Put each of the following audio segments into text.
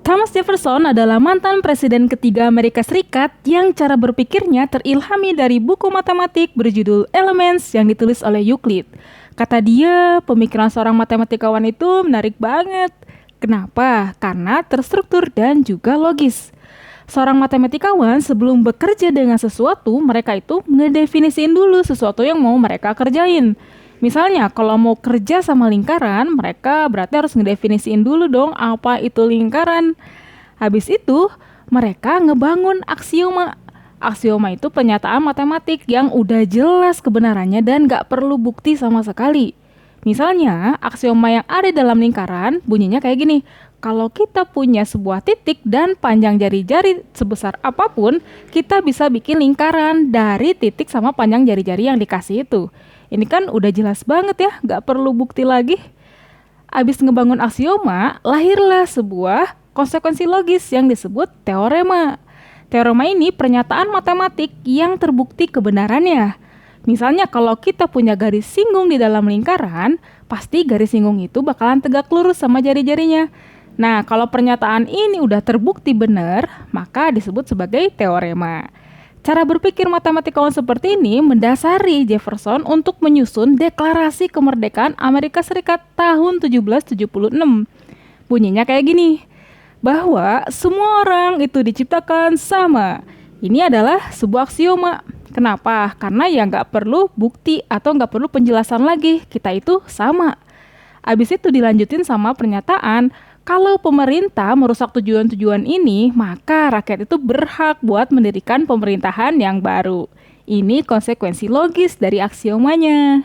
Thomas Jefferson adalah mantan presiden ketiga Amerika Serikat yang cara berpikirnya terilhami dari buku matematik berjudul Elements yang ditulis oleh Euclid. Kata dia, pemikiran seorang matematikawan itu menarik banget. Kenapa? Karena terstruktur dan juga logis. Seorang matematikawan sebelum bekerja dengan sesuatu, mereka itu ngedefinisiin dulu sesuatu yang mau mereka kerjain. Misalnya, kalau mau kerja sama lingkaran, mereka berarti harus ngedefinisiin dulu dong apa itu lingkaran. Habis itu, mereka ngebangun aksioma. Aksioma itu pernyataan matematik yang udah jelas kebenarannya dan gak perlu bukti sama sekali. Misalnya, aksioma yang ada dalam lingkaran bunyinya kayak gini. Kalau kita punya sebuah titik dan panjang jari-jari sebesar apapun, kita bisa bikin lingkaran dari titik sama panjang jari-jari yang dikasih itu. Ini kan udah jelas banget ya, gak perlu bukti lagi. Abis ngebangun aksioma, lahirlah sebuah konsekuensi logis yang disebut teorema. Teorema ini pernyataan matematik yang terbukti kebenarannya. Misalnya kalau kita punya garis singgung di dalam lingkaran, pasti garis singgung itu bakalan tegak lurus sama jari-jarinya. Nah, kalau pernyataan ini udah terbukti benar, maka disebut sebagai teorema. Cara berpikir matematikawan seperti ini mendasari Jefferson untuk menyusun Deklarasi Kemerdekaan Amerika Serikat tahun 1776. Bunyinya kayak gini, bahwa semua orang itu diciptakan sama. Ini adalah sebuah aksioma. Kenapa? Karena ya nggak perlu bukti atau nggak perlu penjelasan lagi, kita itu sama. Abis itu dilanjutin sama pernyataan, kalau pemerintah merusak tujuan-tujuan ini, maka rakyat itu berhak buat mendirikan pemerintahan yang baru. Ini konsekuensi logis dari aksiomanya.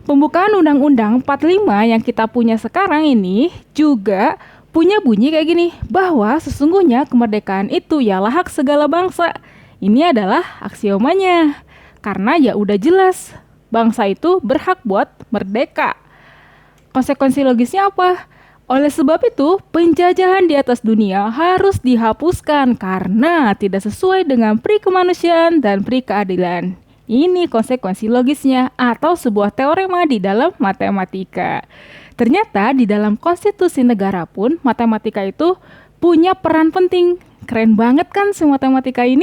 Pembukaan Undang-Undang 45 yang kita punya sekarang ini juga punya bunyi kayak gini, bahwa sesungguhnya kemerdekaan itu ialah hak segala bangsa. Ini adalah aksiomanya. Karena ya udah jelas, bangsa itu berhak buat merdeka. Konsekuensi logisnya apa? Oleh sebab itu, penjajahan di atas dunia harus dihapuskan karena tidak sesuai dengan pri kemanusiaan dan pri keadilan. Ini konsekuensi logisnya atau sebuah teorema di dalam matematika. Ternyata di dalam konstitusi negara pun matematika itu punya peran penting. Keren banget kan si matematika ini?